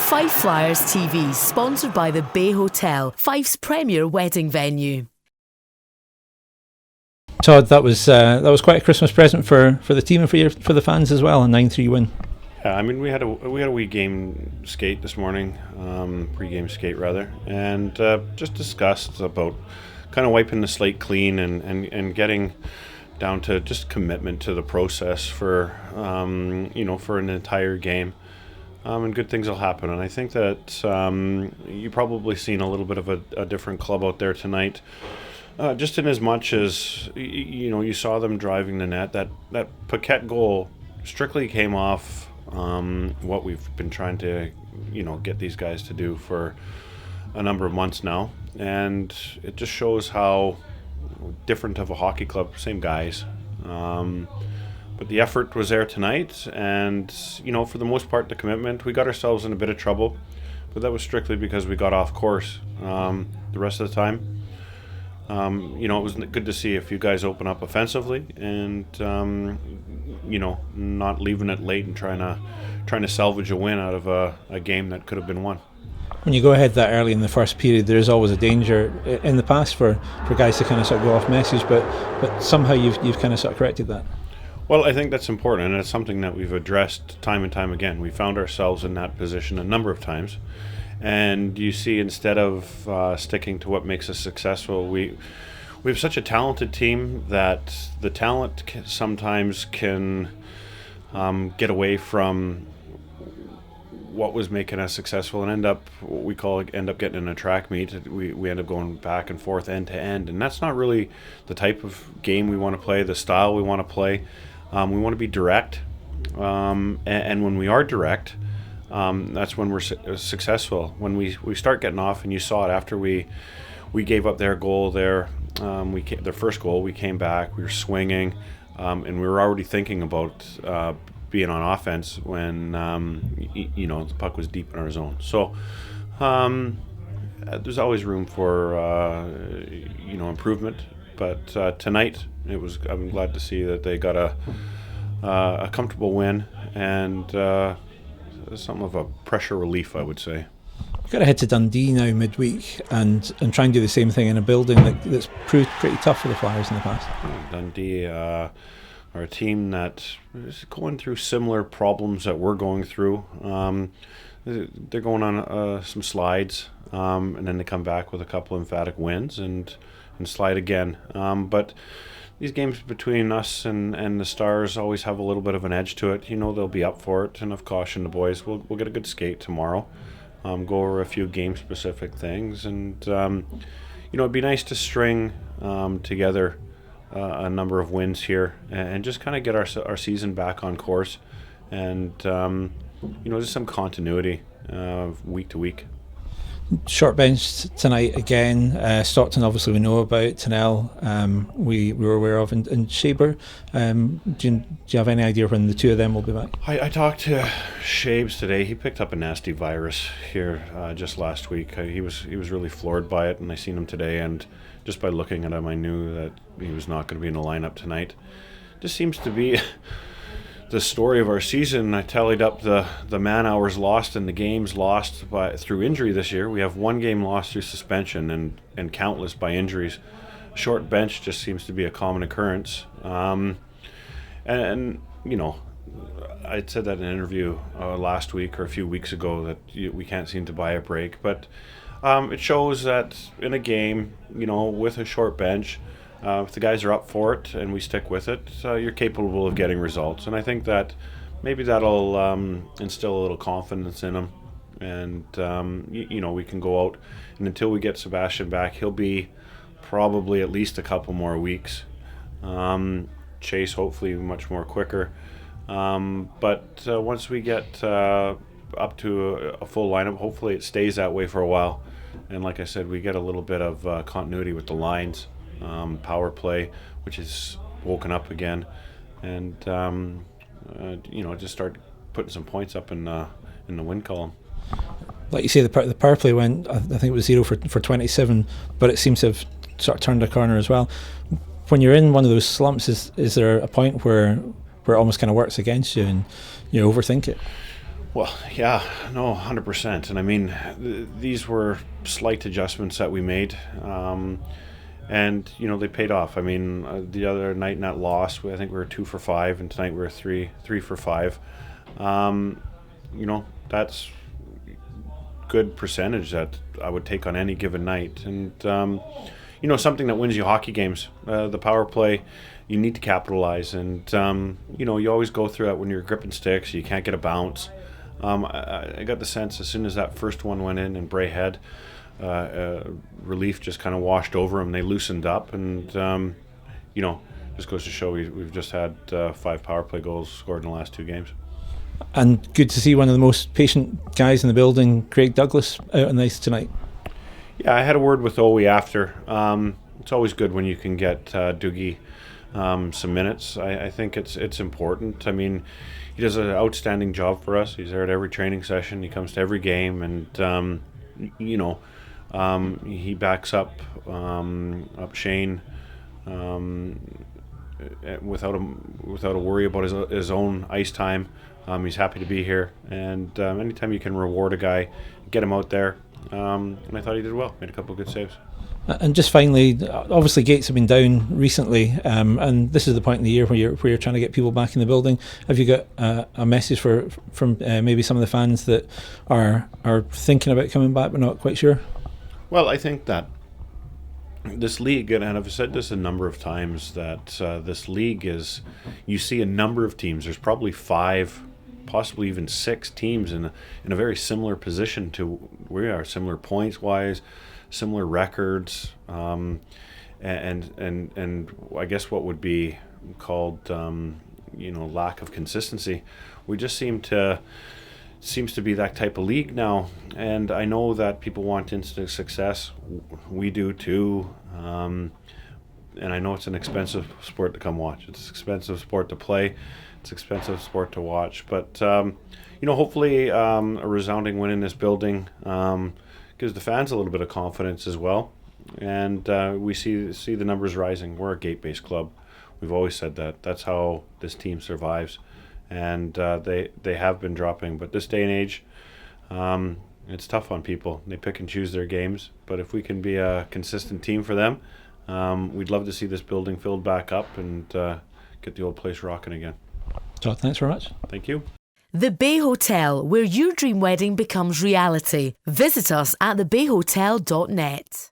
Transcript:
Fife Flyers TV, sponsored by the Bay Hotel, Fife's premier wedding venue. Todd, that was quite a Christmas present for the team and for the fans as well. A 9-3 win. Yeah, I mean we had a wee game skate this morning, pre-game skate rather, and just discussed about kind of wiping the slate clean and getting down to just commitment to the process for for an entire game. And good things will happen. And I think that you probably seen a little bit of a different club out there tonight. Just in as much as you saw them driving the net. That Paquette goal strictly came off what we've been trying to get these guys to do for a number of months now, and it just shows how different of a hockey club. Same guys. But the effort was there tonight, and for the most part, the commitment. We got ourselves in a bit of trouble, but that was strictly because we got off course. The rest of the time, it was good to see a few guys open up offensively, and not leaving it late and trying to salvage a win out of a game that could have been won. When you go ahead that early in the first period, there is always a danger in the past for guys to kind of sort of go off message, but somehow you've kind of sort of corrected that. Well, I think that's important, and it's something that we've addressed time and time again. We found ourselves in that position a number of times, and you see, instead of sticking to what makes us successful, we have such a talented team that the talent sometimes can get away from what was making us successful and end up getting in a track meet. We end up going back and forth end to end, and that's not really the type of game we want to play, the style we want to play. We want to be direct, and when we are direct, that's when we're successful. When we start getting off, and you saw it after we gave up their goal there, their first goal, we came back, we were swinging, and we were already thinking about being on offense when the puck was deep in our zone. So there's always room for improvement, but tonight I'm glad to see that they got a comfortable win and something of a pressure relief, I would say. You've got to head to Dundee now midweek and try and do the same thing in a building that's proved pretty tough for the Flyers in the past. Dundee are a team that is going through similar problems that we're going through. They're going on some slides, and then they come back with a couple emphatic wins and slide again. But these games between us and the Stars always have a little bit of an edge to it. They'll be up for it, and I've cautioned the boys. We'll get a good skate tomorrow. Go over a few game-specific things, and it'd be nice to string together a number of wins here and just kind of get our season back on course, and just some continuity week to week. Short bench tonight again. Stockton, obviously, we know about. Tennell, we were aware of, and Shaber. Do you have any idea when the two of them will be back? I talked to Shabes today. He picked up a nasty virus here just last week. He was really floored by it, and I seen him today, and just by looking at him, I knew that he was not going to be in the lineup tonight. Just seems to be the story of our season. I tallied up the man hours lost and the games lost through injury this year. We have one game lost through suspension and countless by injuries. Short bench just seems to be a common occurrence. And I'd said that in an interview last week or a few weeks ago that we can't seem to buy a break. But it shows that in a game, with a short bench, if the guys are up for it and we stick with it, you're capable of getting results. And I think that maybe that'll instill a little confidence in them. And, we can go out, and until we get Sebastian back, he'll be probably at least a couple more weeks. Chase, hopefully, much more quicker. But once we get up to a full lineup, hopefully it stays that way for a while. And like I said, we get a little bit of continuity with the lines. Power play, which is woken up again, and just start putting some points up in the win column. Like you say, the power play went, I think it was 0 for 27, but it seems to have sort of turned a corner as well. When you're in one of those slumps, is there a point where it almost kind of works against you and you overthink it? Well, yeah, no, 100%. And I mean, these were slight adjustments that we made. And they paid off. I mean, the other night in that loss, I think we were 2 for 5, and tonight we were three for 5. That's good percentage that I would take on any given night. And something that wins you hockey games, the power play, you need to capitalize. And you always go through that when you're gripping sticks. You can't get a bounce. I got the sense as soon as that first one went in and Bray had relief just kind of washed over them. They loosened up, and just goes to show we've just had 5 power play goals scored in the last 2 games. And good to see one of the most patient guys in the building, Craig Douglas, out on the ice tonight. Yeah, I had a word with Owie after. It's always good when you can get Doogie some minutes. I think it's important. I mean, he does an outstanding job for us. He's there at every training session. He comes to every game, and he backs up Shane without a worry about his own ice time. He's happy to be here, and anytime you can reward a guy, get him out there. And I thought he did well. Made a couple of good saves. And just finally, obviously gates have been down recently, and this is the point in the year where you're trying to get people back in the building. Have you got a message from maybe some of the fans that are thinking about coming back but not quite sure? Well, I think that this league, and I've said this a number of times, that this league is, you see a number of teams. There's probably 5, possibly even 6 teams in a very similar position to we are, similar points wise, similar records, and I guess what would be called lack of consistency. We just seems to be that type of league now, and I know that people want instant success. We do too, and I know it's an expensive sport to come watch. It's an expensive sport to play. It's an expensive sport to watch. But hopefully a resounding win in this building gives the fans a little bit of confidence as well, and we see the numbers rising. We're a gate-based club. We've always said that. That's how this team survives. And they have been dropping, but this day and age, it's tough on people. They pick and choose their games, but if we can be a consistent team for them, we'd love to see this building filled back up and get the old place rocking again. Todd, thanks very much. Thank you. The Bay Hotel, where your dream wedding becomes reality. Visit us at thebayhotel.net.